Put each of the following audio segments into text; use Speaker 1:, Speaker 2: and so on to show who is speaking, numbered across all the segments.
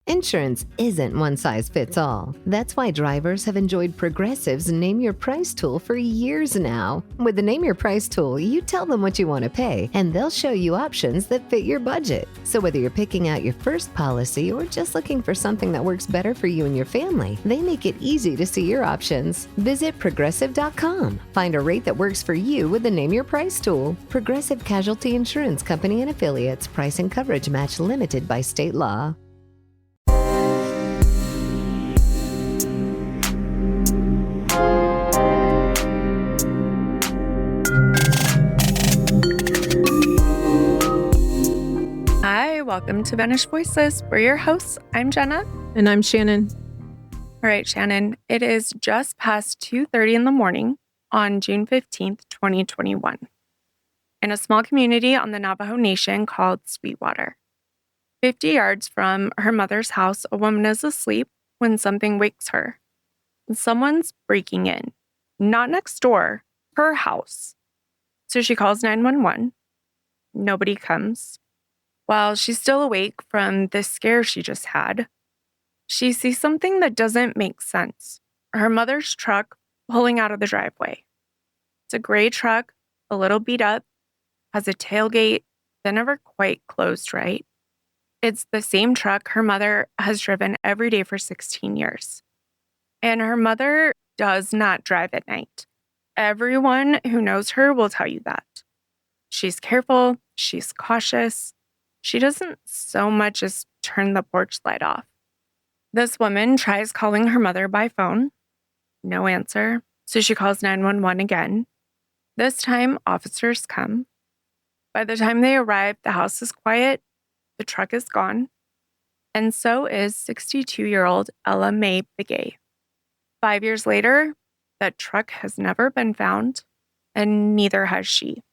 Speaker 1: Insurance isn't one size fits all. That's why drivers have enjoyed Progressive's Name Your Price tool for years now. With the Name Your Price tool, you tell them what you want to pay, and they'll show you options that fit your budget. So whether you're picking out your first policy or just looking for something that works better for you and your family, they make it easy to see your options. Visit Progressive.com. Find a rate that works for you with the Name Your Price tool. Progressive Casualty Insurance Company and Affiliates. Price and coverage match limited by state law.
Speaker 2: Hi, welcome to Vanished Voices. We're your hosts. I'm Jenna.
Speaker 3: And I'm Shannon.
Speaker 2: All right, Shannon, it is just past 2:30 in the morning on June 15th, 2021, in a small community on the Navajo Nation called Sweetwater. 50 yards from her mother's house, a woman is asleep when something wakes her. Someone's breaking in, not next door, her house. So she calls 911. Nobody comes. While she's still awake from the scare she just had, she sees something that doesn't make sense. Her mother's truck pulling out of the driveway. It's a gray truck, a little beat up, has a tailgate that never quite closed right. It's the same truck her mother has driven every day for 16 years. And her mother does not drive at night. Everyone who knows her will tell you that. She's careful, she's cautious. She doesn't so much as turn the porch light off. This woman tries calling her mother by phone. No answer. So she calls 911 again. This time, officers come. By the time they arrive, the house is quiet, the truck is gone, and so is 62-year-old Ella Mae Begay. 5 years later, that truck has never been found, and neither has she.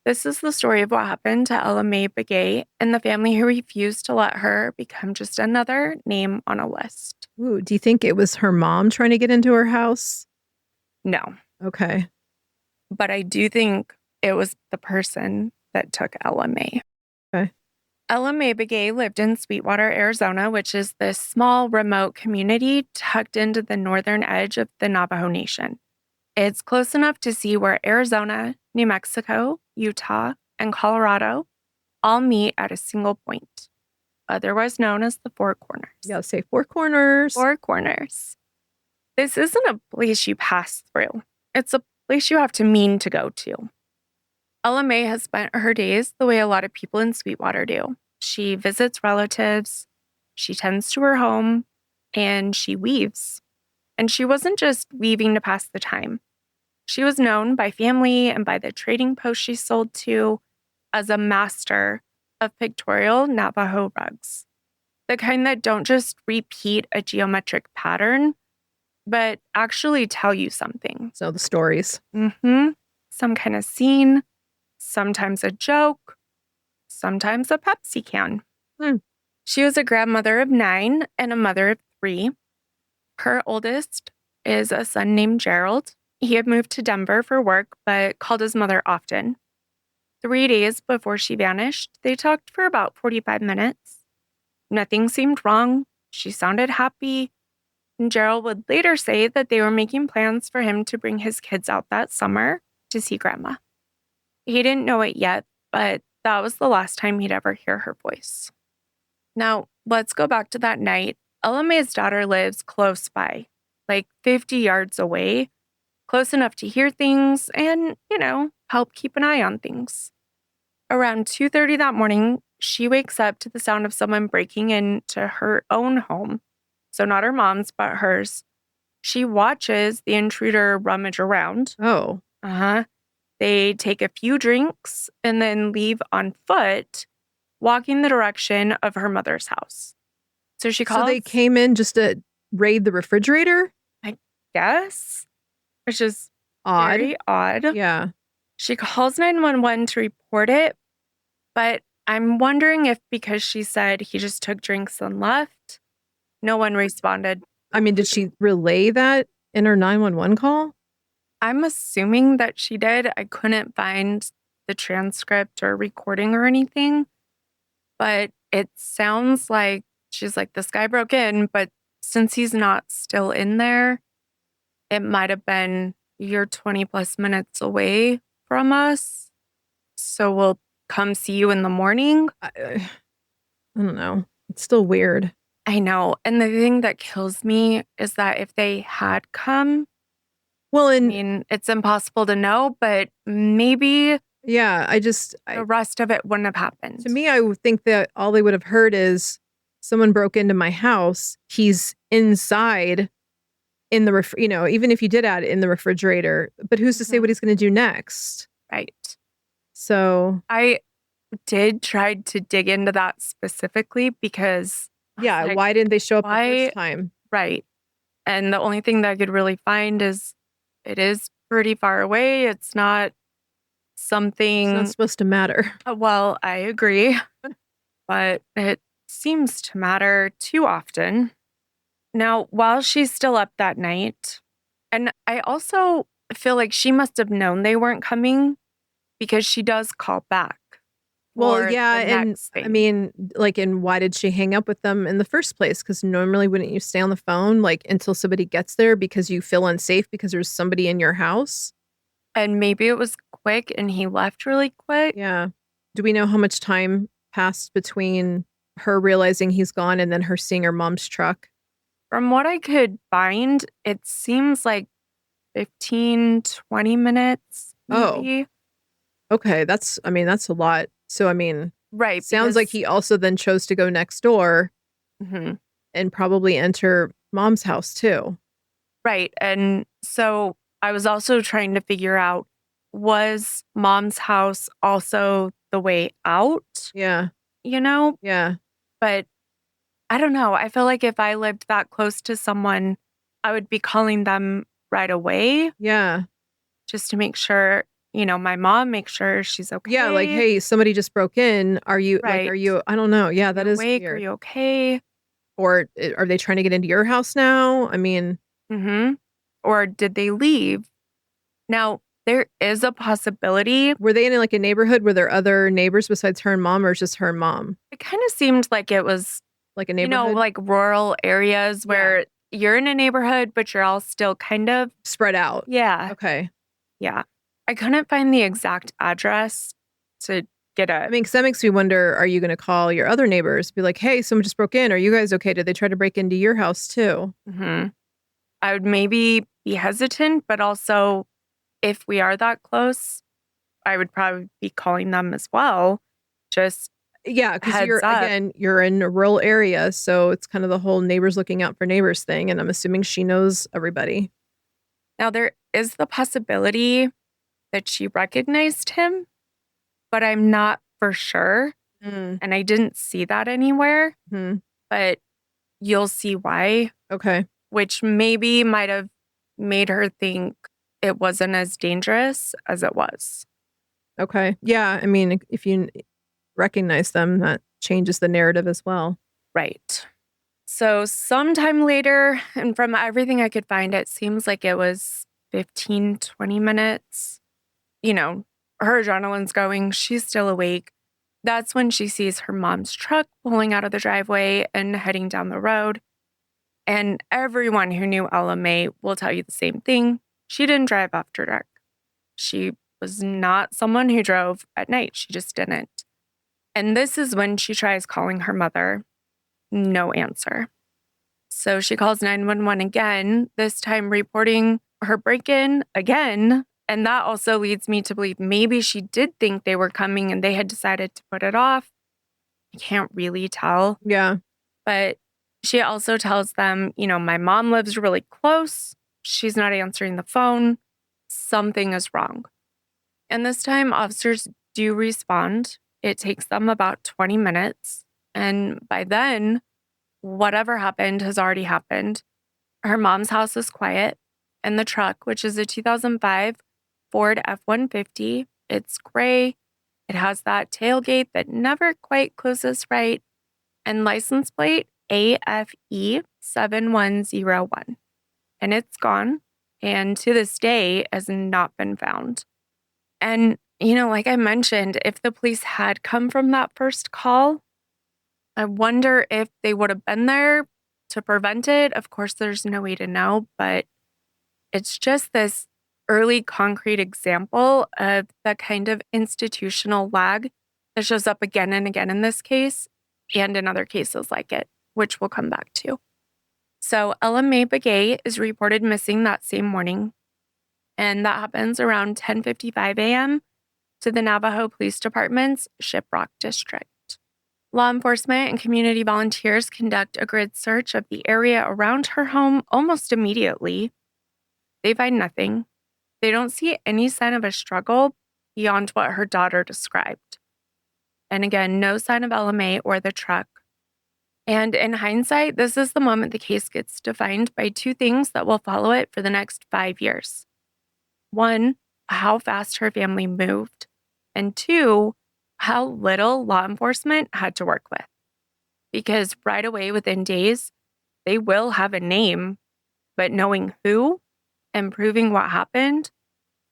Speaker 2: This is the story of what happened to Ella Mae Begay and the family who refused to let her become just another name on a list.
Speaker 3: Ooh, do you think it was her mom trying to get into her house?
Speaker 2: No.
Speaker 3: Okay.
Speaker 2: But I do think it was the person that took Ella Mae.
Speaker 3: Okay.
Speaker 2: Ella Mae Begay lived in Sweetwater, Arizona, which is this small, remote community tucked into the northern edge of the Navajo Nation. It's close enough to see where Arizona, New Mexico, Utah, and Colorado all meet at a single point, otherwise known as the Four Corners.
Speaker 3: You gotta say Four Corners.
Speaker 2: Four Corners. This isn't a place you pass through. It's a place you have to mean to go to. Ella Mae has spent her days the way a lot of people in Sweetwater do. She visits relatives, she tends to her home, and she weaves. And she wasn't just weaving to pass the time. She was known by family and by the trading post she sold to as a master of pictorial Navajo rugs. The kind that don't just repeat a geometric pattern, but actually tell you something.
Speaker 3: So the stories.
Speaker 2: Some kind of scene, sometimes a joke, sometimes a Pepsi can. She was a grandmother of 9 and a mother of 3. Her oldest is a son named Gerald. He had moved to Denver for work, but called his mother often. 3 days before she vanished, they talked for about 45 minutes. Nothing seemed wrong. She sounded happy. And Gerald would later say that they were making plans for him to bring his kids out that summer to see Grandma. He didn't know it yet, but that was the last time he'd ever hear her voice. Now, let's go back to that night. Ella Mae's daughter lives close by, like 50 yards away, close enough to hear things and, help keep an eye on things. Around 2:30 that morning, she wakes up to the sound of someone breaking into her own home. So not her mom's, but hers. She watches the intruder rummage around.
Speaker 3: Oh.
Speaker 2: They take a few drinks and then leave on foot, walking the direction of her mother's house. So she calls.
Speaker 3: So they came in just to raid the refrigerator?
Speaker 2: I guess. Which is
Speaker 3: Odd.
Speaker 2: very odd.
Speaker 3: Yeah.
Speaker 2: She calls 911 to report it, but I'm wondering if because she said he just took drinks and left, no one responded.
Speaker 3: I mean, did she relay that in her 911 call?
Speaker 2: I'm assuming that she did. I couldn't find the transcript or recording or anything, but it sounds like She's like, this guy broke in, but since he's not still in there, it might have been you're 20 plus minutes away from us. So we'll come see you in the morning.
Speaker 3: I don't know. It's still weird.
Speaker 2: I know. And the thing that kills me is that if they had come,
Speaker 3: Well,
Speaker 2: I
Speaker 3: and
Speaker 2: mean, it's impossible to know, but maybe
Speaker 3: yeah,
Speaker 2: the rest of it wouldn't have happened.
Speaker 3: to me, I would think that all they would have heard is someone broke into my house. He's inside in the even if you did add it in the refrigerator, but who's to say what he's going to do next?
Speaker 2: Right.
Speaker 3: So
Speaker 2: I did try to dig into that specifically because
Speaker 3: yeah,
Speaker 2: like,
Speaker 3: why didn't they show up the
Speaker 2: why-
Speaker 3: first time?
Speaker 2: right. And the only thing that I could really find is it is pretty far away. It's not something.
Speaker 3: It's not supposed to matter.
Speaker 2: Well, I agree, but it seems to matter too often. Now, while she's still up that night, and I also feel like she must have known they weren't coming because she does call back.
Speaker 3: Well,
Speaker 2: for
Speaker 3: yeah,
Speaker 2: the
Speaker 3: and
Speaker 2: next
Speaker 3: I
Speaker 2: thing.
Speaker 3: mean, like, and why did she hang up with them in the first place? Because normally, wouldn't you stay on the phone like until somebody gets there because you feel unsafe because there's somebody in your house?
Speaker 2: And maybe it was quick and he left really quick.
Speaker 3: Yeah. Do we know how much time passed between her realizing he's gone and then her seeing her mom's truck?
Speaker 2: From what I could find, it seems like 15, 20 minutes,
Speaker 3: Oh.
Speaker 2: maybe.
Speaker 3: Okay, that's a lot. So, I mean,
Speaker 2: Right.
Speaker 3: sounds like he also then chose to go next door
Speaker 2: Mhm.
Speaker 3: and probably enter mom's house too.
Speaker 2: Right. And so I was also trying to figure out, was mom's house also the way out,
Speaker 3: Yeah,
Speaker 2: you know?
Speaker 3: yeah.
Speaker 2: But I don't know. I feel like if I lived that close to someone, I would be calling them right away
Speaker 3: Yeah.
Speaker 2: just to make sure, my mom, make sure she's okay.
Speaker 3: Yeah, like, hey, somebody just broke in. Are you
Speaker 2: Right.
Speaker 3: I don't know. Yeah,
Speaker 2: Are
Speaker 3: that
Speaker 2: you
Speaker 3: is
Speaker 2: awake? Are
Speaker 3: weird.
Speaker 2: you okay?
Speaker 3: Or are they trying to get into your house now? I mean,
Speaker 2: Mm-hmm. Or did they leave? Now, there is a possibility.
Speaker 3: were they in like a neighborhood? Were there other neighbors besides her and mom, or it's just her and mom?
Speaker 2: It kind of seemed like it was,
Speaker 3: Like a neighborhood?
Speaker 2: like rural areas where you're in a neighborhood, but you're all still kind of.
Speaker 3: Spread out.
Speaker 2: Yeah.
Speaker 3: Okay.
Speaker 2: Yeah. I couldn't find the exact address to get
Speaker 3: I mean, because that makes me wonder, are you going to call your other neighbors? Be like, hey, someone just broke in. Are you guys okay? Did they try to break into your house too?
Speaker 2: Mm-hmm. I would maybe be hesitant, but also if we are that close, I would probably be calling them as well. Just
Speaker 3: Yeah, because
Speaker 2: heads up.
Speaker 3: you're in a rural area, so it's kind of the whole neighbors looking out for neighbors thing, and I'm assuming she knows everybody.
Speaker 2: Now, there is the possibility that she recognized him, but I'm not for sure.
Speaker 3: Mm.
Speaker 2: And I didn't see that anywhere,
Speaker 3: Hmm.
Speaker 2: but you'll see why,
Speaker 3: Okay.
Speaker 2: which maybe might have made her think it wasn't as dangerous as it was.
Speaker 3: Okay. Yeah, I mean, if you recognize them, that changes the narrative as well.
Speaker 2: Right. So sometime later, and from everything I could find, it seems like it was 15, 20 minutes. Her adrenaline's going. She's still awake. That's when she sees her mom's truck pulling out of the driveway and heading down the road. And everyone who knew Ella Mae will tell you the same thing. She didn't drive after dark. She was not someone who drove at night. She just didn't. And this is when she tries calling her mother. No answer. So she calls 911 again, this time reporting her break-in again. And that also leads me to believe maybe she did think they were coming and they had decided to put it off. I can't really tell.
Speaker 3: Yeah.
Speaker 2: But she also tells them, my mom lives really close. She's not answering the phone. Something is wrong. And this time, officers do respond. It takes them about 20 minutes. And by then, whatever happened has already happened. Her mom's house is quiet. And the truck, which is a 2005 Ford F-150, it's gray. It has that tailgate that never quite closes right. And license plate AFE 7101. And it's gone. And to this day has not been found. And, like I mentioned, if the police had come from that first call, I wonder if they would have been there to prevent it. Of course, there's no way to know, but it's just this early concrete example of the kind of institutional lag that shows up again and again in this case and in other cases like it, which we'll come back to. So Ella Mae Begay is reported missing that same morning, and that happens around 10:55 a.m. to the Navajo Police Department's Shiprock District. Law enforcement and community volunteers conduct a grid search of the area around her home almost immediately. They find nothing. They don't see any sign of a struggle beyond what her daughter described. And again, no sign of Ella Mae or the truck. And in hindsight, this is the moment the case gets defined by two things that will follow it for the next 5 years. One, how fast her family moved. And two, how little law enforcement had to work with. Because right away, within days, they will have a name, but knowing who and proving what happened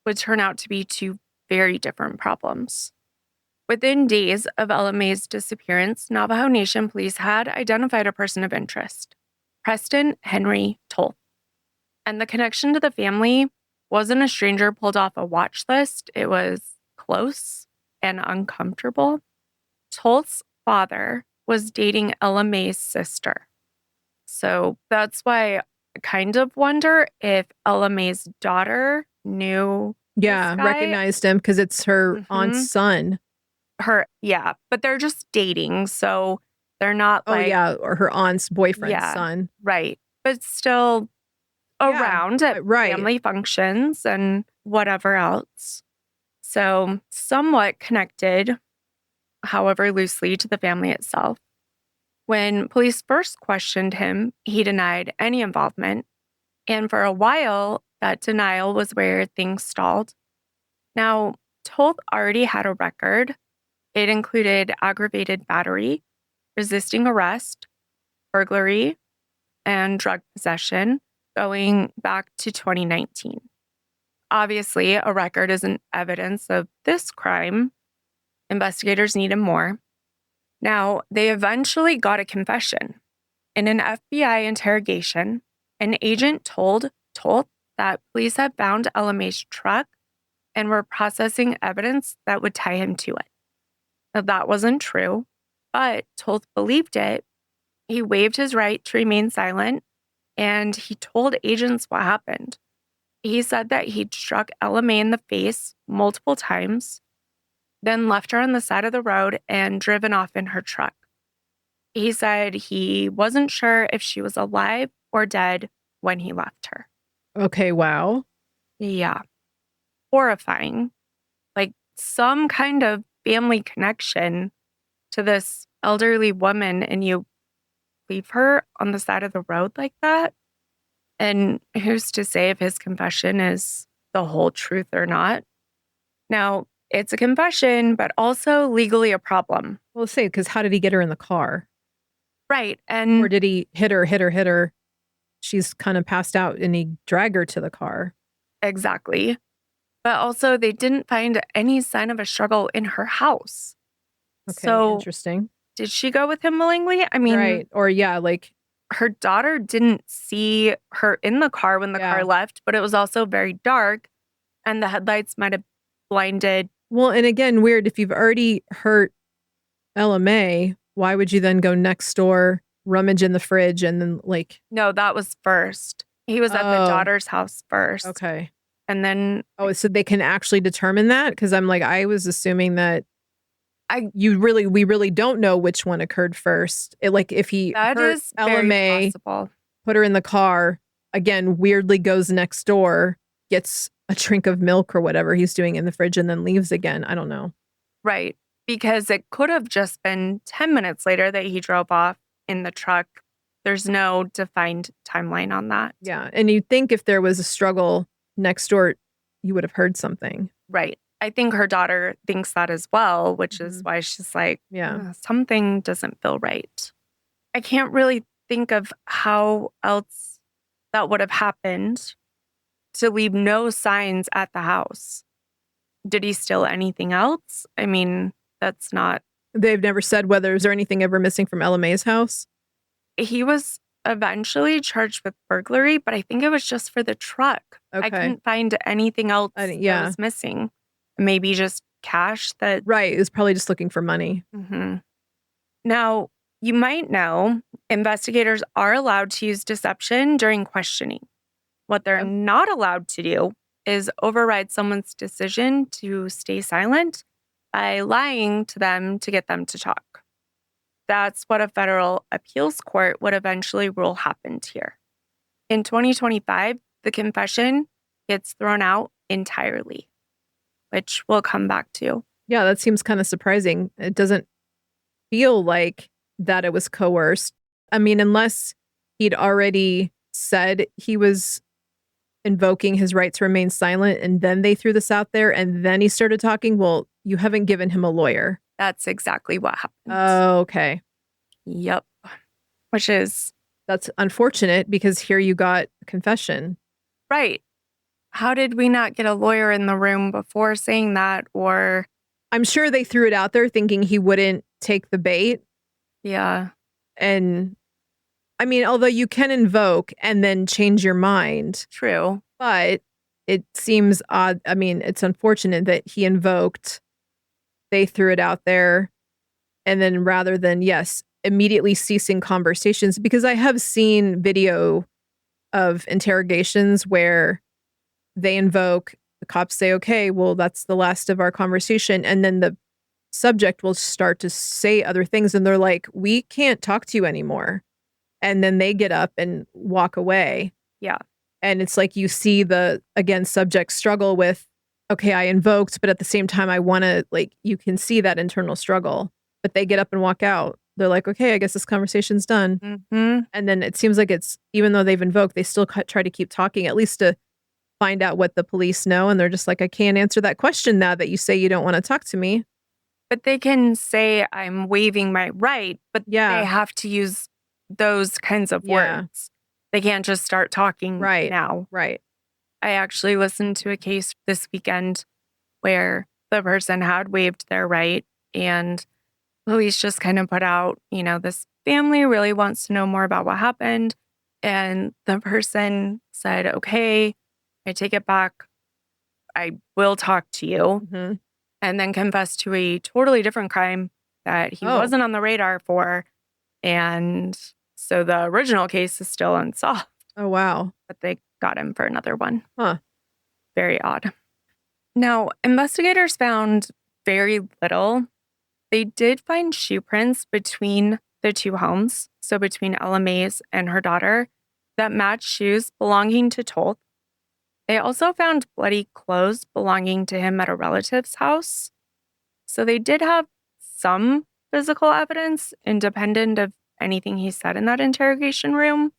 Speaker 2: would turn out to be two very different problems. Within days of Ella Mae's disappearance, Navajo Nation police had identified a person of interest, Preston Henry Toth. And the connection to the family wasn't a stranger pulled off a watch list. It was close and uncomfortable. Toth's father was dating Ella Mae's sister. So that's why I kind of wonder if Ella Mae's daughter knew this guy.
Speaker 3: Recognized him because it's her aunt's son.
Speaker 2: But they're just dating, so they're not
Speaker 3: or her aunt's boyfriend's son.
Speaker 2: Right. But still around at family functions and whatever else. So somewhat connected, however loosely, to the family itself. When police first questioned him, he denied any involvement. And for a while, that denial was where things stalled. Now, Toth already had a record. It included aggravated battery, resisting arrest, burglary, and drug possession going back to 2019. Obviously, a record isn't evidence of this crime. Investigators needed more. Now, they eventually got a confession. In an FBI interrogation, an agent told Toth that police had found Ella Mae's truck and were processing evidence that would tie him to it. Now, that wasn't true, but Toth believed it. He waived his right to remain silent, and he told agents what happened. He said that he'd struck Ella Mae in the face multiple times, then left her on the side of the road and driven off in her truck. He said he wasn't sure if she was alive or dead when he left her.
Speaker 3: Okay, wow.
Speaker 2: Yeah. Horrifying. Like some kind of family connection to this elderly woman, and you leave her on the side of the road like that? And who's to say if his confession is the whole truth or not? Now, it's a confession, but also legally a problem.
Speaker 3: Well, say, because how did he get her in the car?
Speaker 2: Right. And
Speaker 3: or did he hit her? She's kind of passed out and he dragged her to the car.
Speaker 2: Exactly. But also, they didn't find any sign of a struggle in her house.
Speaker 3: Okay,
Speaker 2: so
Speaker 3: interesting.
Speaker 2: Did she go with him willingly? I mean,
Speaker 3: right. Or
Speaker 2: her daughter didn't see her in the car when the car left, but it was also very dark and the headlights might have blinded.
Speaker 3: Well, and again, weird. If you've already hurt Ella Mae, why would you then go next door, rummage in the fridge, and then
Speaker 2: No, that was first. He was at the daughter's house first.
Speaker 3: Okay.
Speaker 2: And then...
Speaker 3: Oh, so they can actually determine that? Because I'm I was assuming that we really don't know which one occurred first. If he hurt Ella Mae,
Speaker 2: possible.
Speaker 3: Put her in the car, again, weirdly goes next door, gets a drink of milk or whatever he's doing in the fridge, and then leaves again. I don't know.
Speaker 2: Right. Because it could have just been 10 minutes later that he drove off in the truck. There's no defined timeline on that.
Speaker 3: Yeah. And you'd think if there was a struggle next door, you would have heard something.
Speaker 2: Right. I think her daughter thinks that as well, which is why she's like, something doesn't feel right. I can't really think of how else that would have happened to leave no signs at the house. Did he steal anything else? I mean, that's not
Speaker 3: They've never said whether, is there anything ever missing from Ella Mae's house?
Speaker 2: He was eventually charged with burglary, but I think it was just for the truck. I
Speaker 3: Okay.
Speaker 2: couldn't find anything else that
Speaker 3: Yeah.
Speaker 2: was missing. Maybe just cash that.
Speaker 3: Right. It was probably just looking for money.
Speaker 2: Mhm. Now, you might know investigators are allowed to use deception during questioning. What they're
Speaker 3: Yep.
Speaker 2: not allowed to do is override someone's decision to stay silent by lying to them to get them to talk. That's what a federal appeals court would eventually rule happened here. In 2025, the confession gets thrown out entirely, which we'll come back to.
Speaker 3: Yeah, that seems kind of surprising. It doesn't feel like that it was coerced. I mean, unless he'd already said he was invoking his right to remain silent and then they threw this out there and then he started talking. Well, you haven't given him a lawyer.
Speaker 2: That's exactly what happened.
Speaker 3: Oh, okay.
Speaker 2: Yep. Which is
Speaker 3: That's unfortunate because here you got a confession.
Speaker 2: right. How did we not get a lawyer in the room before saying that? Or,
Speaker 3: I'm sure they threw it out there thinking he wouldn't take the bait.
Speaker 2: yeah,
Speaker 3: And I mean, although you can invoke and then change your mind,
Speaker 2: true.
Speaker 3: but it seems odd. I mean, it's unfortunate that he invoked, they threw it out there, and then rather than, yes, immediately ceasing conversations, because I have seen video of interrogations where they invoke, the cops say, okay, well, that's the last of our conversation. And then the subject will start to say other things. And they're like, we can't talk to you anymore. And then they get up and walk away.
Speaker 2: Yeah.
Speaker 3: And it's like you see the, again, subject struggle with, okay, I invoked, but at the same time, I want to, like, you can see that internal struggle. But they get up and walk out. They're like, okay, I guess this conversation's done.
Speaker 2: Mm-hmm.
Speaker 3: And then it seems like it's, even though they've invoked, they still try to keep talking, at least to find out what the police know. And they're just like, I can't answer that question now that you say you don't want to talk to me.
Speaker 2: But they can say, I'm waiving my right, but
Speaker 3: Yeah.
Speaker 2: they have to use those kinds of
Speaker 3: Yeah.
Speaker 2: words. They can't just start talking
Speaker 3: Right.
Speaker 2: now.
Speaker 3: Right.
Speaker 2: I actually listened to a case this weekend where the person had waived their right and police just kind of put out, this family really wants to know more about what happened. And the person said, okay, I take it back. I will talk to you.
Speaker 3: Mhm.
Speaker 2: And then confessed to a totally different crime that he wasn't on the radar for. And so the original case is still unsolved,
Speaker 3: Oh, wow.
Speaker 2: but they got him for another one.
Speaker 3: Huh.
Speaker 2: Very odd. Now, investigators found very little. They did find shoe prints between the two homes, so between Ella Mae's and her daughter, that matched shoes belonging to Toth. They also found bloody clothes belonging to him at a relative's house. So they did have some physical evidence independent of anything he said in that interrogation room.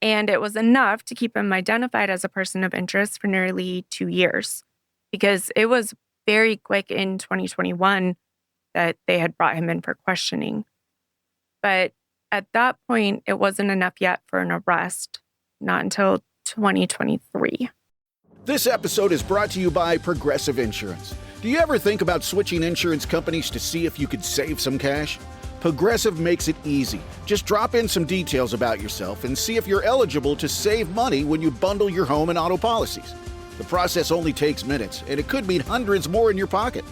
Speaker 2: And it was enough to keep him identified as a person of interest for nearly 2 years, because it was very quick in 2021 that they had brought him in for questioning. But at that point, it wasn't enough yet for an arrest, not until 2023.
Speaker 4: This episode is brought to you by Progressive Insurance. Do you ever think about switching insurance companies to see if you could save some cash? Progressive makes it easy. Just drop in some details about yourself and see if you're eligible to save money when you bundle your home and auto policies. The process only takes minutes, and it could mean hundreds more in your pocket.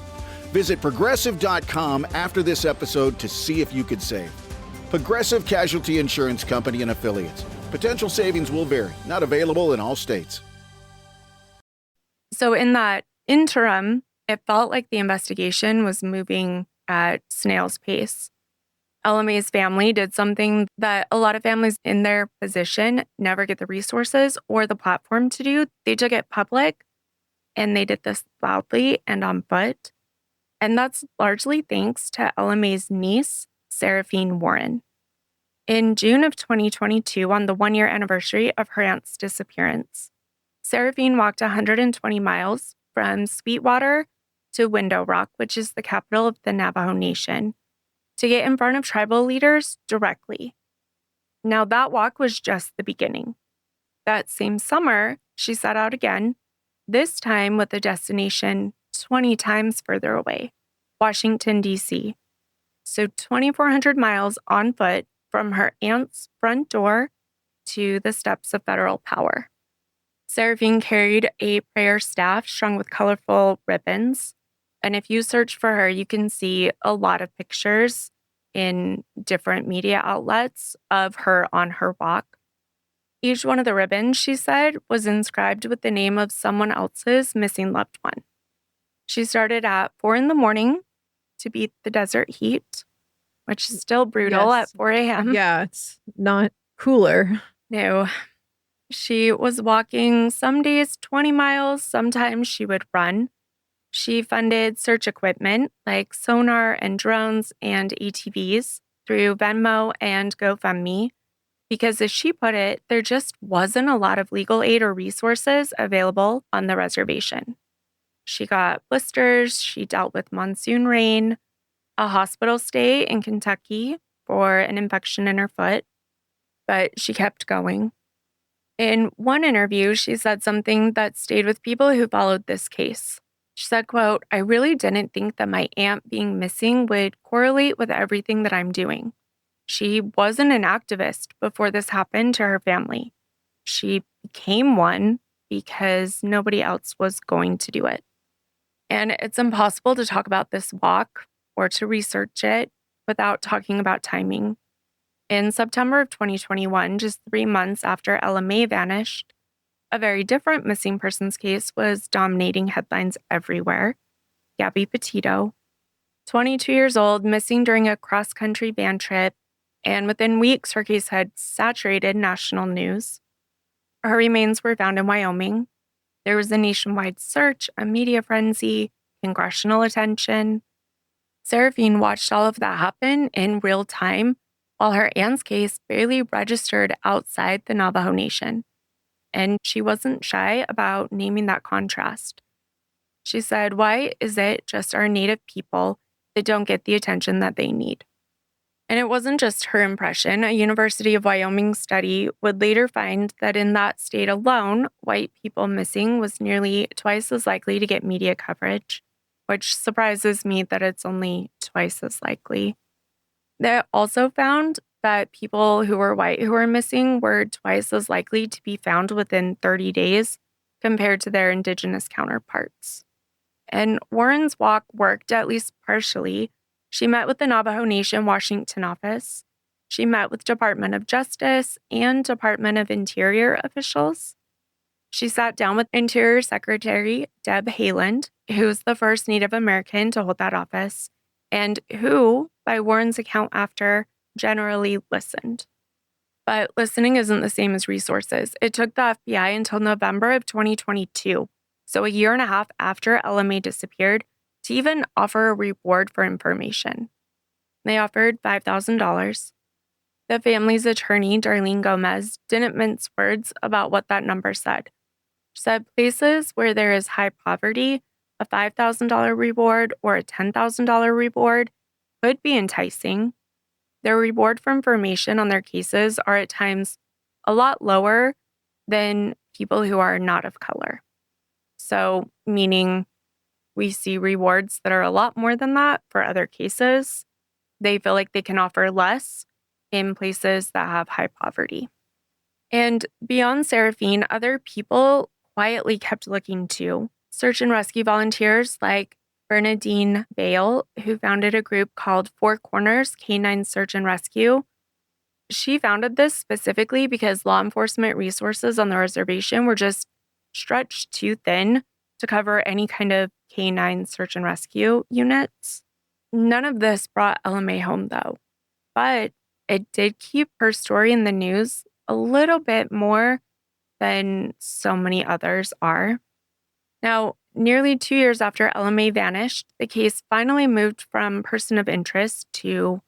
Speaker 4: Visit Progressive.com after this episode to see if you could save. Progressive Casualty Insurance Company and Affiliates. Potential savings will vary. Not available in all states.
Speaker 2: So in that interim, it felt like the investigation was moving at snail's pace. Ella Mae's family did something that a lot of families in their position never get the resources or the platform to do. They took it public, and they did this loudly and on foot. And that's largely thanks to Ella Mae's niece, Seraphine Warren. In June of 2022, on the 1-year anniversary of her aunt's disappearance, Seraphine walked 120 miles from Sweetwater to Window Rock, which is the capital of the Navajo Nation, to get in front of tribal leaders directly. Now, that walk was just the beginning. That same summer, she set out again, this time with a destination 20 times further away, Washington, D.C. So 2,400 miles on foot from her aunt's front door to the steps of federal power. Seraphine carried a prayer staff strung with colorful ribbons. And if you search for her, you can see a lot of pictures in different media outlets of her on her walk. Each one of the ribbons, she said, was inscribed with the name of someone else's missing loved one. She started at 4 a.m. to beat the desert heat, which is still brutal
Speaker 3: Yes.
Speaker 2: at 4 a.m.
Speaker 3: Yeah, it's not cooler.
Speaker 2: No. She was walking some days 20 miles, sometimes she would run. She funded search equipment like sonar and drones and ATVs through Venmo and GoFundMe because, as she put it, there just wasn't a lot of legal aid or resources available on the reservation. She got blisters, she dealt with monsoon rain, a hospital stay in Kentucky for an infection in her foot, but she kept going. In one interview, she said something that stayed with people who followed this case. She said, quote, "I really didn't think that my aunt being missing would correlate with everything that I'm doing. She wasn't an activist before this happened to her family. She became one because nobody else was going to do it." And it's impossible to talk about this walk or to research it without talking about timing. In September of 2021, just 3 months after Ella Mae vanished, a very different missing persons case was dominating headlines everywhere. Gabby Petito, 22 years old, missing during a cross-country band trip, and within weeks, her case had saturated national news. Her remains were found in Wyoming. There was a nationwide search, a media frenzy, congressional attention. Seraphine watched all of that happen in real time, while her aunt's case barely registered outside the Navajo Nation. And she wasn't shy about naming that contrast. She said, "Why is it just our Native people that don't get the attention that they need?" And it wasn't just her impression. A University of Wyoming study would later find that in that state alone, white people missing was nearly twice as likely to get media coverage, which surprises me that it's only twice as likely. They also found that people who were white who were missing were twice as likely to be found within 30 days compared to their Indigenous counterparts. And Warren's walk worked at least partially. She met with the Navajo Nation Washington office. She met with Department of Justice and Department of Interior officials. She sat down with Interior Secretary Deb Haaland, who's the first Native American to hold that office, and who, by Warren's account after, generally listened. But listening isn't the same as resources. It took the FBI until November of 2022, so a year and a half after Ella Mae disappeared, to even offer a reward for information. They offered $5,000. The family's attorney, Darlene Gomez, didn't mince words about what that number said. She said places where there is high poverty, a $5,000 reward or a $10,000 reward could be enticing. Their reward for information on their cases are at times a lot lower than people who are not of color. So, meaning we see rewards that are a lot more than that for other cases. They feel like they can offer less in places that have high poverty. And beyond Seraphine, other people quietly kept looking too. Search and rescue volunteers like Bernadine Bale, who founded a group called Four Corners Canine Search and Rescue. She founded this specifically because law enforcement resources on the reservation were just stretched too thin to cover any kind of canine search and rescue units. None of this brought Ella Mae home, though, but it did keep her story in the news a little bit more than so many others are. Now, nearly 2 years after Ella Mae vanished, the case finally moved from person of interest to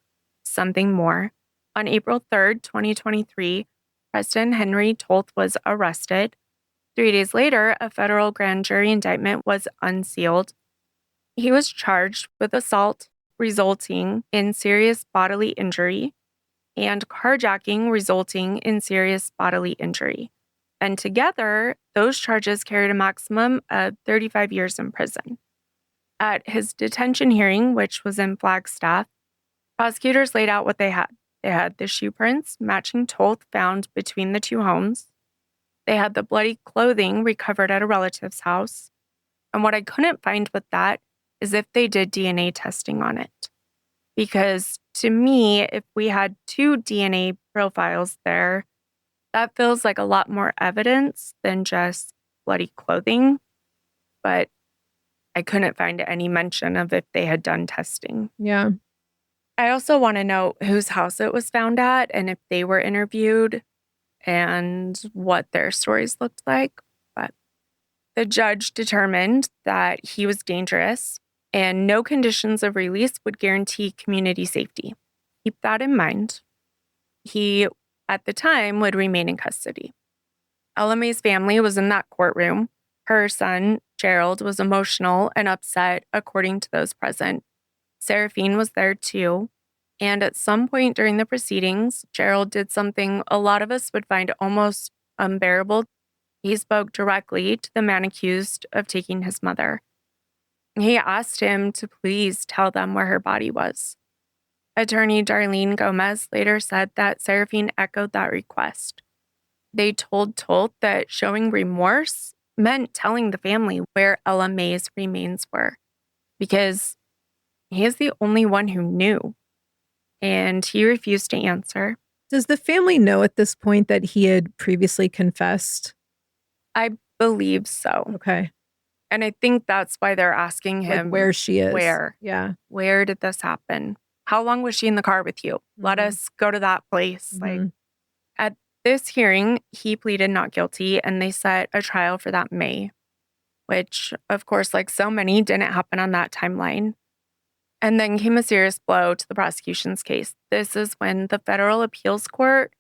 Speaker 2: something more. On April 3rd, 2023, Preston Henry Toth was arrested. 3 days later, a federal grand jury indictment was unsealed. He was charged with assault resulting in serious bodily injury and carjacking resulting in serious bodily injury. And together, those charges carried a maximum of 35 years in prison. At his detention hearing, which was in Flagstaff, Prosecutors laid out what they had. They had the shoe prints matching Toth found between the two homes. They had the bloody clothing recovered at a relative's house. And what I couldn't find with that is if they did DNA testing on it. Because to me, if we had 2 DNA profiles there, that feels like a lot more evidence than just bloody clothing. But I couldn't find any mention of if they had done testing.
Speaker 3: Yeah.
Speaker 2: I also want to know whose house it was found at and if they were interviewed and what their stories looked like. But the judge determined that he was dangerous and no conditions of release would guarantee community safety. Keep that in mind. He, at the time, would remain in custody. Ella Mae's family was in that courtroom. Her son, Gerald, was emotional and upset, according to those present. Seraphine was there too. And at some point during the proceedings, Gerald did something a lot of us would find almost unbearable. He spoke directly to the man accused of taking his mother. He asked him to please tell them where her body was. Attorney Darlene Gomez later said that Seraphine echoed that request. They told Toth that showing remorse meant telling the family where Ella Mae's remains were, because he is the only one who knew, and he refused to answer.
Speaker 3: Does the family know at this point that he had previously confessed?
Speaker 2: I believe so.
Speaker 3: Okay.
Speaker 2: And I think that's why they're asking him
Speaker 3: Like where she is.
Speaker 2: Where?
Speaker 3: Yeah.
Speaker 2: Where did this happen? How long was she in the car with you? Let us go to that place. Like, at this hearing, he pleaded not guilty and they set a trial for that May, which, of course, like so many, didn't happen on that timeline. And then came a serious blow to the prosecution's case. This is when the federal appeals court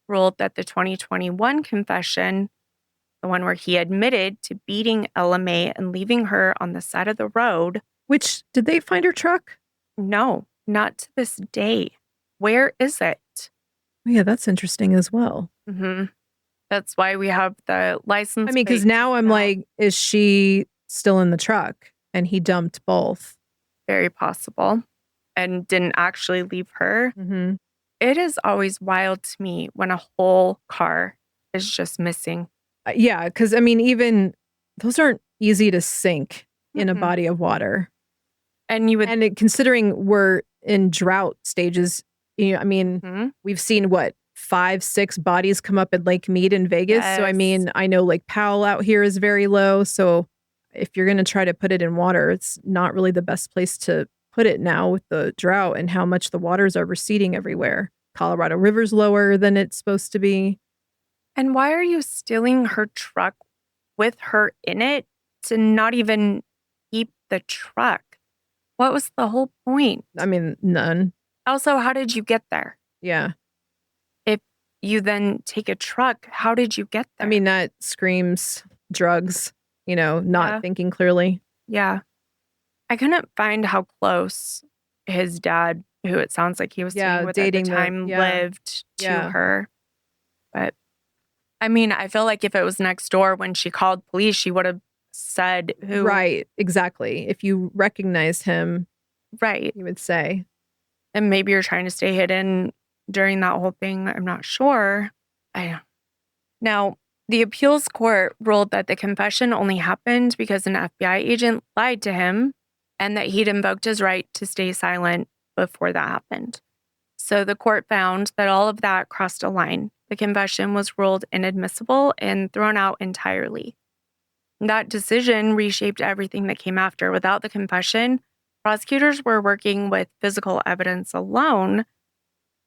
Speaker 2: ruled that the 2021 confession, the one where he admitted to beating Ella Mae and leaving her on the side of the road.
Speaker 3: Which, did they find her truck?
Speaker 2: No, not to this day. Where is it?
Speaker 3: Yeah, that's interesting as well.
Speaker 2: Mm-hmm. That's why we have the license.
Speaker 3: I mean, because now I'm like, is she still in the truck? And he dumped both.
Speaker 2: Very possible. And didn't actually leave her.
Speaker 3: Mm-hmm.
Speaker 2: It is always wild to me when a whole car is just missing.
Speaker 3: Yeah, because I mean, even those aren't easy to sink in a body of water.
Speaker 2: And you would,
Speaker 3: considering we're in drought stages, you know, I mean, we've seen what 5, 6 bodies come up in Lake Mead in Vegas.
Speaker 2: Yes.
Speaker 3: So I mean, I know Lake Powell out here is very low. So if you're going to try to put it in water, it's not really the best place to put it now with the drought and how much the waters are receding everywhere. Colorado River's lower than it's supposed to be.
Speaker 2: And why are you stealing her truck with her in it to not even keep the truck? What was the whole point?
Speaker 3: I mean, none.
Speaker 2: Also, how did you get there?
Speaker 3: Yeah.
Speaker 2: If you then take a truck, how did you get there?
Speaker 3: I mean, that screams drugs, you know, not thinking clearly.
Speaker 2: Yeah. I couldn't find how close his dad, who it sounds like he was staying with
Speaker 3: dating
Speaker 2: at the time, lived to
Speaker 3: Yeah.
Speaker 2: her. But I mean, I feel like if it was next door when she called police, she would have said who.
Speaker 3: Right, exactly. If you recognized him,
Speaker 2: Right.
Speaker 3: you would say.
Speaker 2: And maybe you're trying to stay hidden during that whole thing. I'm not sure. Now, the appeals court ruled that the confession only happened because an FBI agent lied to him and that he'd invoked his right to stay silent before that happened. So the court found that all of that crossed a line. The confession was ruled inadmissible and thrown out entirely. That decision reshaped everything that came after. Without the confession, prosecutors were working with physical evidence alone,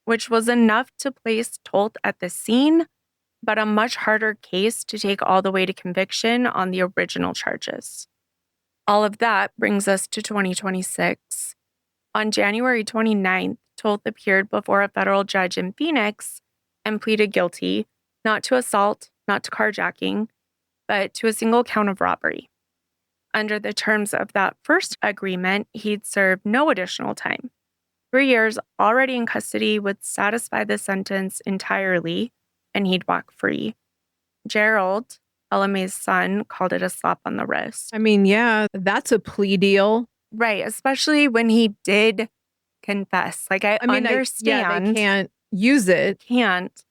Speaker 2: which was enough to place Toth at the scene, but a much harder case to take all the way to conviction on the original charges. All of that brings us to 2026. On January 29th, Toth appeared before a federal judge in Phoenix and pleaded guilty, not to assault, not to carjacking, but to a single count of robbery. Under the terms of that first agreement, he'd serve no additional time. 3 years already in custody would satisfy the sentence entirely, and he'd walk free. Gerald, Ella Mae's son, called it a slap on the wrist.
Speaker 3: I mean, yeah, that's a plea deal.
Speaker 2: Right, especially when he did confess. Like, I
Speaker 3: mean,
Speaker 2: understand.
Speaker 3: they can't use it.
Speaker 2: Can't.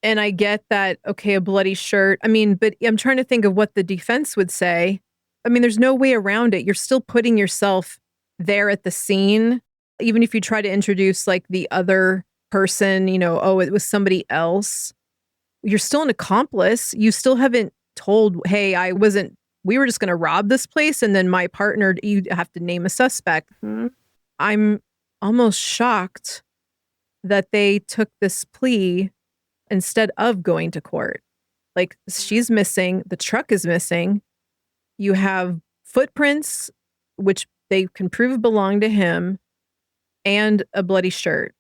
Speaker 3: And I get that, okay, a bloody shirt. I mean, but I'm trying to think of what the defense would say. I mean, there's no way around it. You're still putting yourself there at the scene. Even if you try to introduce like the other person, oh, it was somebody else. You're still an accomplice. You still haven't told, hey, we were just going to rob this place. And then my partner, you have to name a suspect.
Speaker 2: Mhm.
Speaker 3: I'm almost shocked that they took this plea instead of going to court. Like, she's missing, the truck is missing. You have footprints, which they can prove belong to him, and a bloody shirt,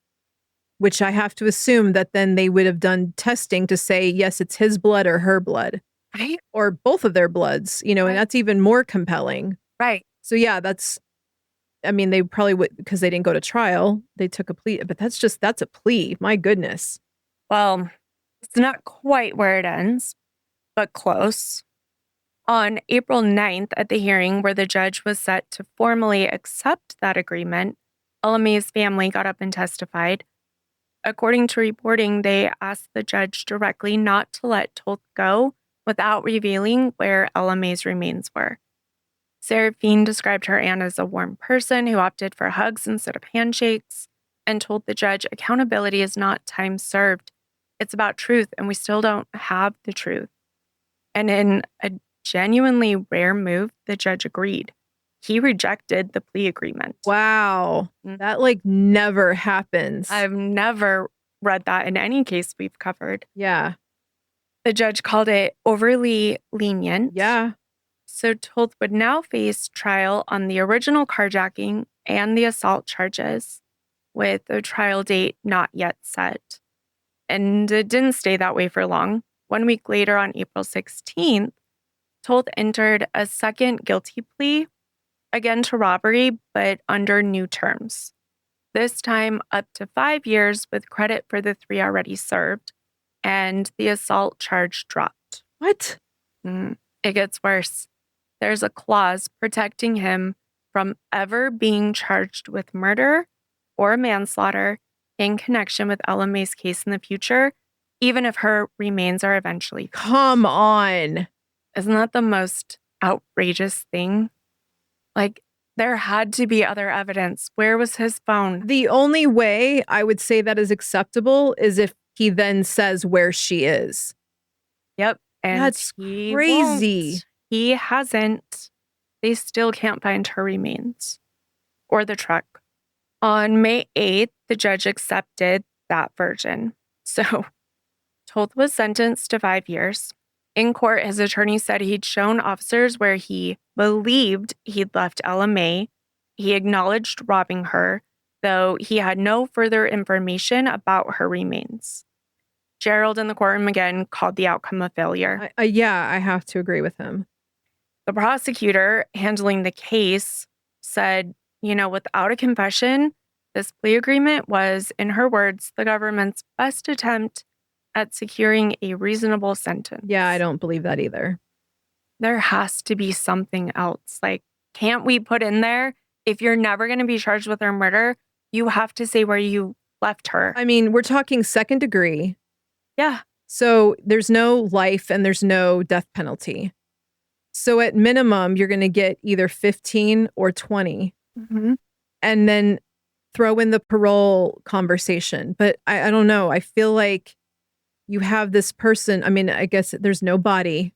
Speaker 3: which I have to assume that then they would have done testing to say, yes, it's his blood or her blood,
Speaker 2: Right.
Speaker 3: or both of their bloods,
Speaker 2: Right.
Speaker 3: and that's even more compelling.
Speaker 2: Right.
Speaker 3: So yeah, they probably would, because they didn't go to trial, they took a plea, but that's a plea. My goodness.
Speaker 2: Well, it's not quite where it ends, but close. On April 9th, at the hearing where the judge was set to formally accept that agreement, Ella Mae's family got up and testified. According to reporting, they asked the judge directly not to let Toth go without revealing where Ella Mae's remains were. Seraphine described her aunt as a warm person who opted for hugs instead of handshakes and told the judge accountability is not time served. It's about truth, and we still don't have the truth. And in a genuinely rare move, the judge agreed. He rejected the plea agreement.
Speaker 3: Wow. That never happens.
Speaker 2: I've never read that in any case we've covered.
Speaker 3: Yeah.
Speaker 2: The judge called it overly lenient.
Speaker 3: Yeah.
Speaker 2: So Toth would now face trial on the original carjacking and the assault charges, with a trial date not yet set. And it didn't stay that way for long. 1 week later, on April 16th, Toth entered a second guilty plea, again to robbery, but under new terms. This time up to 5 years with credit for the 3 already served, and the assault charge dropped.
Speaker 3: What?
Speaker 2: It gets worse. There's a clause protecting him from ever being charged with murder or manslaughter in connection with Ella Mae's case in the future, even if her remains are eventually found.
Speaker 3: Come on.
Speaker 2: Isn't that the most outrageous thing? There had to be other evidence. Where was his phone?
Speaker 3: The only way I would say that is acceptable is if he then says where she is.
Speaker 2: Yep. And
Speaker 3: that's
Speaker 2: he
Speaker 3: crazy.
Speaker 2: won't. He hasn't. They still can't find her remains or the truck. On May 8th, the judge accepted that version. So Toth was sentenced to 5 years. In court, his attorney said he'd shown officers where he believed he'd left Ella Mae. He acknowledged robbing her, though he had no further information about her remains. Gerald in the courtroom again called the outcome a failure.
Speaker 3: Yeah, I have to agree with him.
Speaker 2: The prosecutor handling the case said, without a confession, this plea agreement was, in her words, the government's best attempt at securing a reasonable sentence.
Speaker 3: Yeah, I don't believe that either.
Speaker 2: There has to be something else. Can't we put in there, if you're never going to be charged with her murder, you have to say where you left her?
Speaker 3: I mean, we're talking second degree.
Speaker 2: Yeah.
Speaker 3: So there's no life and there's no death penalty. So at minimum, you're going to get either 15 or 20.
Speaker 2: Mm-hmm.
Speaker 3: And then throw in the parole conversation. But I don't know. I feel like you have this person. I mean, I guess there's no body.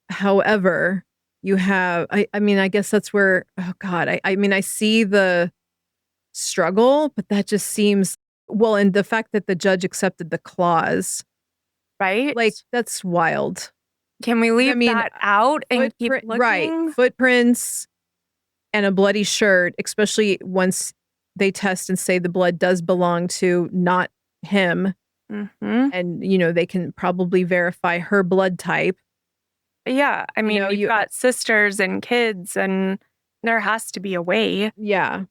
Speaker 3: However, you have, I guess that's where, oh God, I see the struggle, but that just seems, well, and the fact that the judge accepted the clause.
Speaker 2: Right?
Speaker 3: That's wild.
Speaker 2: Can we leave that out and keep looking?
Speaker 3: Right. Footprints and a bloody shirt, especially once they test and say the blood does belong to not him.
Speaker 2: Mm-hmm.
Speaker 3: And, they can probably verify her blood type.
Speaker 2: Yeah. I mean, you've got sisters and kids, and there has to be a way.
Speaker 3: Yeah.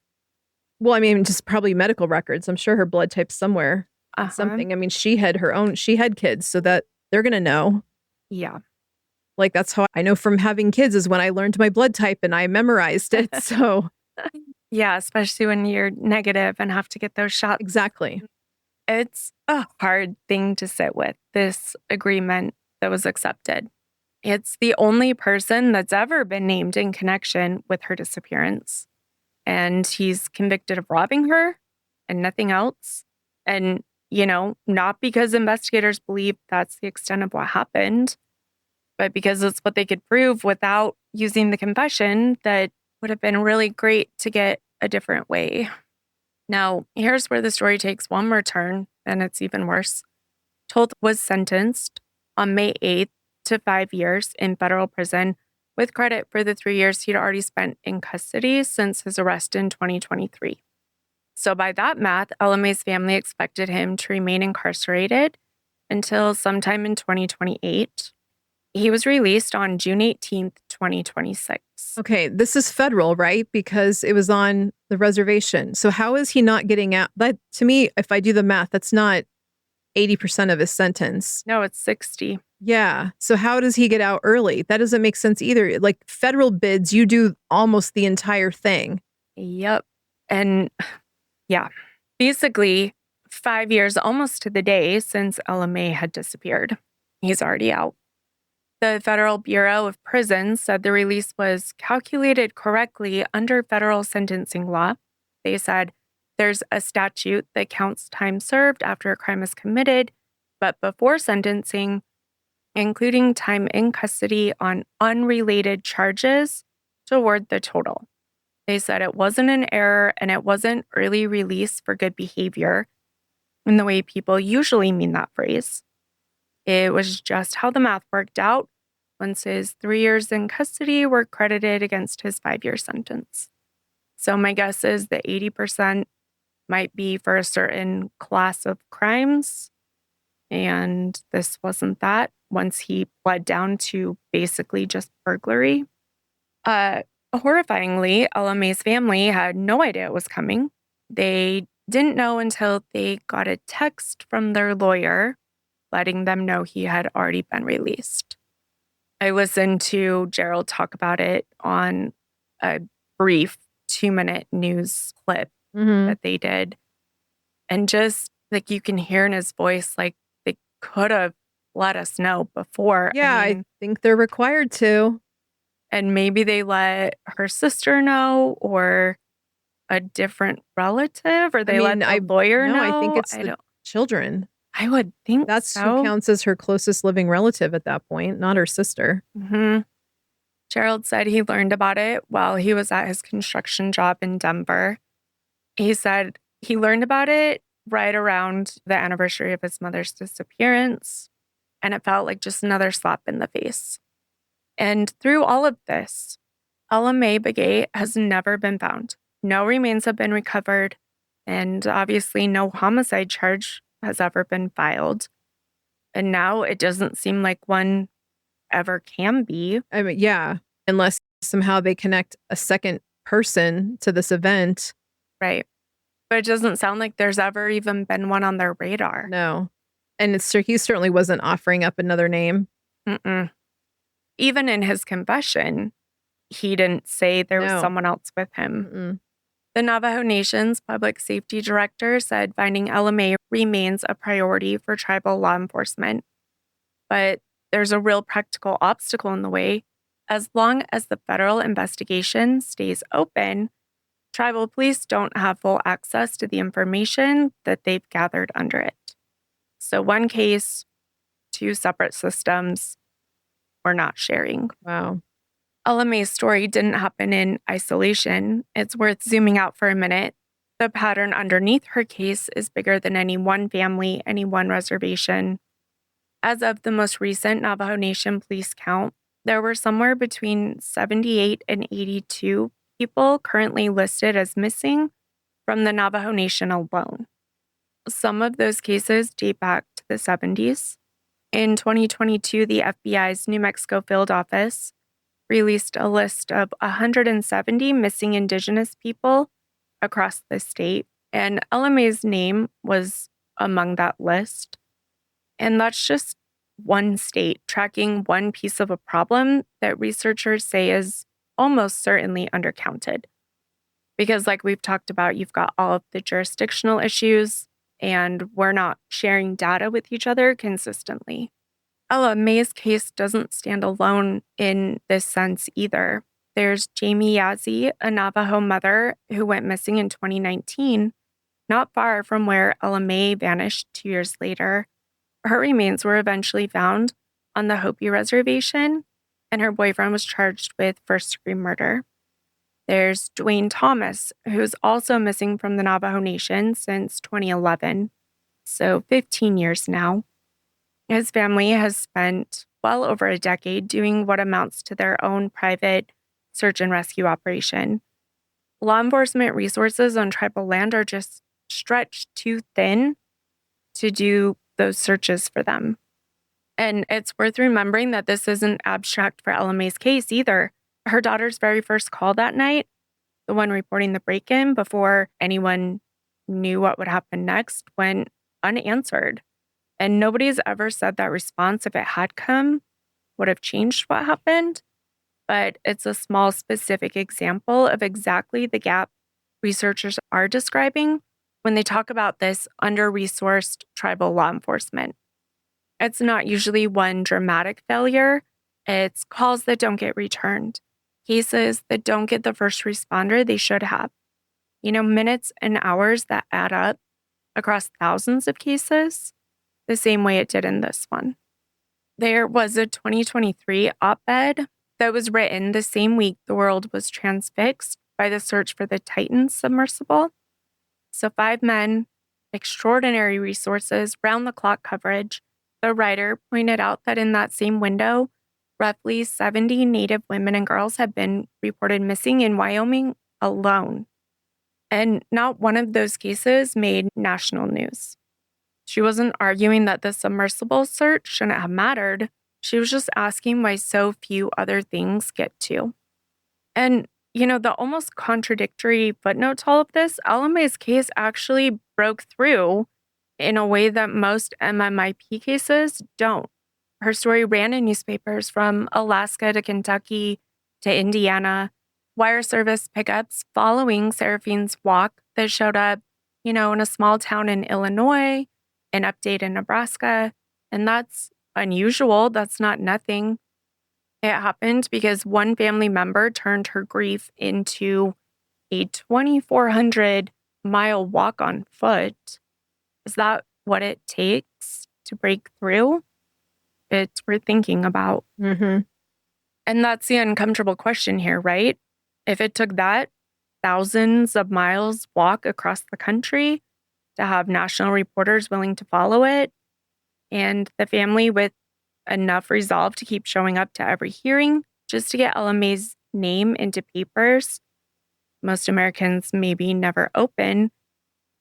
Speaker 3: Well, I mean, just probably medical records. I'm sure her blood type's somewhere. Something. I mean, she had kids, so that they're going to know.
Speaker 2: Yeah.
Speaker 3: That's how I know from having kids, is when I learned my blood type and I memorized it. So
Speaker 2: Yeah, especially when you're negative and have to get those shots.
Speaker 3: Exactly.
Speaker 2: It's a hard thing to sit with, this agreement that was accepted. It's the only person that's ever been named in connection with her disappearance. And he's convicted of robbing her and nothing else. And, not because investigators believe that's the extent of what happened, but because it's what they could prove without using the confession that would have been really great to get a different way. Now, here's where the story takes one more turn, and it's even worse. Tolt was sentenced on May 8th to 5 years in federal prison, with credit for the 3 years he'd already spent in custody since his arrest in 2023. So by that math, Ella Mae's family expected him to remain incarcerated until sometime in 2028. He was released on June 18th, 2026.
Speaker 3: Okay, this is federal, right? Because it was on the reservation. So how is he not getting out? That, to me, if I do the math, that's not 80% of his sentence.
Speaker 2: No, it's 60.
Speaker 3: Yeah. So how does he get out early? That doesn't make sense either. Like federal bids, you do almost the entire thing.
Speaker 2: Yep. And yeah, basically 5 years almost to the day since Ella Mae had disappeared. He's already out. The Federal Bureau of Prisons said the release was calculated correctly under federal sentencing law. They said there's a statute that counts time served after a crime is committed, but before sentencing, including time in custody on unrelated charges toward the total. They said it wasn't an error and it wasn't early release for good behavior in the way people usually mean that phrase. It was just how the math worked out once his 3 years in custody were credited against his 5-year sentence. So my guess is that 80% might be for a certain class of crimes, and this wasn't that once he pled down to basically just burglary. Horrifyingly, Ella Mae's family had no idea it was coming. They didn't know until they got a text from their lawyer letting them know he had already been released. I listened to Gerald talk about it on a brief 2-minute news clip that they did. And just like you can hear in his voice, like they could have let us know before.
Speaker 3: Yeah, I think they're required to.
Speaker 2: And maybe they let her sister know or a different relative, or they let the lawyer know.
Speaker 3: No, I think it's the children.
Speaker 2: I would think
Speaker 3: That's
Speaker 2: so.
Speaker 3: who counts as her closest living relative at that point, not her sister.
Speaker 2: Gerald said he learned about it while he was at his construction job in Denver. He said he learned about it right around the anniversary of his mother's disappearance, and it felt like just another slap in the face. And through all of this, Ella Mae Begay has never been found. No remains have been recovered, and obviously no homicide charge has ever been filed. And now it doesn't seem like one ever can be.
Speaker 3: I mean, yeah, unless somehow they connect a second person to this event.
Speaker 2: Right. But it doesn't sound like there's ever even been one on their radar.
Speaker 3: No. And he certainly wasn't offering up another name.
Speaker 2: Even in his confession, he didn't say there was someone else with him. The Navajo Nation's public safety director said finding Ella Mae remains a priority for tribal law enforcement. But there's a real practical obstacle in the way. As long as the federal investigation stays open, tribal police don't have full access to the information that they've gathered under it. So one case, 2 separate systems, we're not sharing.
Speaker 3: Wow.
Speaker 2: Ella Mae's story didn't happen in isolation. It's worth zooming out for a minute. The pattern underneath her case is bigger than any one family, any one reservation. As of the most recent Navajo Nation police count, there were somewhere between 78 and 82 people currently listed as missing from the Navajo Nation alone. Some of those cases date back to the 70s. In 2022, the FBI's New Mexico Field Office released a list of 170 missing Indigenous people across the state, and Ella Mae's name was among that list. And that's just one state tracking one piece of a problem that researchers say is almost certainly undercounted. Because like we've talked about, you've got all of the jurisdictional issues, and we're not sharing data with each other consistently. Ella Mae's case doesn't stand alone in this sense either. There's Jamie Yazzie, a Navajo mother who went missing in 2019, not far from where Ella Mae vanished 2 years later. Her remains were eventually found on the Hopi Reservation, and her boyfriend was charged with first-degree murder. There's Dwayne Thomas, who's also missing from the Navajo Nation since 2011, so 15 years now. His family has spent well over a decade doing what amounts to their own private search and rescue operation. Law enforcement resources on tribal land are just stretched too thin to do those searches for them. And it's worth remembering that this isn't abstract for Ella Mae's case either. Her daughter's very first call that night, the one reporting the break-in before anyone knew what would happen next, went unanswered. And nobody's ever said that response, if it had come, would have changed what happened. But it's a small specific example of exactly the gap researchers are describing when they talk about this under-resourced tribal law enforcement. It's not usually one dramatic failure. It's calls that don't get returned, cases that don't get the first responder they should have. Minutes and hours that add up across thousands of cases, the same way it did in this one. There was a 2023 op-ed that was written the same week the world was transfixed by the search for the Titan submersible. So 5 men, extraordinary resources, round-the-clock coverage. The writer pointed out that in that same window, roughly 70 Native women and girls have been reported missing in Wyoming alone. And not one of those cases made national news. She wasn't arguing that the submersible search shouldn't have mattered. She was just asking why so few other things get to. And, the almost contradictory footnote to all of this, Ella Mae's case actually broke through in a way that most MMIP cases don't. Her story ran in newspapers from Alaska to Kentucky to Indiana, wire service pickups following Seraphine's walk that showed up, in a small town in Illinois, an update in Nebraska. And that's unusual. That's not nothing. It happened because one family member turned her grief into a 2,400-mile walk on foot. Is that what it takes to break through? It's worth thinking about.
Speaker 3: Mm-hmm.
Speaker 2: And that's the uncomfortable question here, right? If it took that thousands of miles walk across the country to have national reporters willing to follow it, and the family with enough resolve to keep showing up to every hearing just to get Ella Mae's name into papers most Americans maybe never open,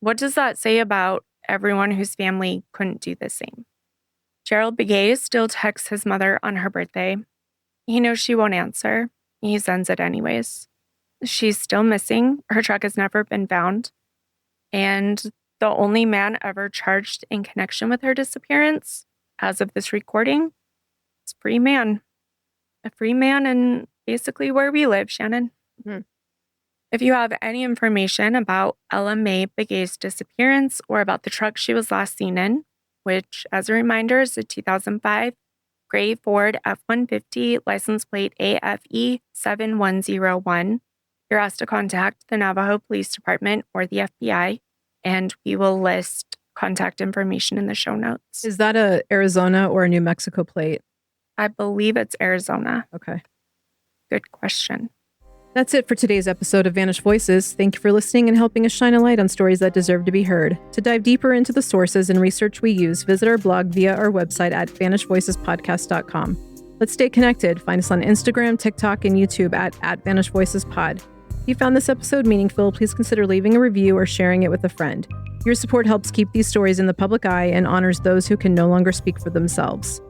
Speaker 2: what does that say about everyone whose family couldn't do the same? Mae Begay still texts his mother on her birthday. He knows she won't answer. He sends it anyways. She's still missing. Her truck has never been found. And the only man ever charged in connection with her disappearance, as of this recording, is a free man. A free man in basically where we live, Shannon.
Speaker 3: Mm-hmm.
Speaker 2: If you have any information about Ella Mae Begay's disappearance or about the truck she was last seen in, which, as a reminder, is a 2005 gray Ford F-150 license plate AFE 7101, you're asked to contact the Navajo Police Department or the FBI, and we will list contact information in the show notes.
Speaker 3: Is that a Arizona or a New Mexico plate?
Speaker 2: I believe it's Arizona.
Speaker 3: Okay.
Speaker 2: Good question.
Speaker 3: That's it for today's episode of Vanished Voices. Thank you for listening and helping us shine a light on stories that deserve to be heard. To dive deeper into the sources and research we use, visit our blog via our website at vanishedvoicespodcast.com. Let's stay connected. Find us on Instagram, TikTok, and YouTube at vanishedvoicespod. If you found this episode meaningful, please consider leaving a review or sharing it with a friend. Your support helps keep these stories in the public eye and honors those who can no longer speak for themselves.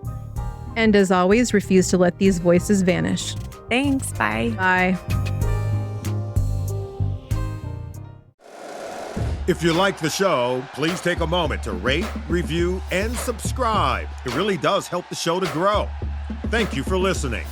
Speaker 3: And as always, refuse to let these voices vanish.
Speaker 2: Thanks. Bye.
Speaker 3: Bye.
Speaker 5: If you like the show, please take a moment to rate, review, and subscribe. It really does help the show to grow. Thank you for listening.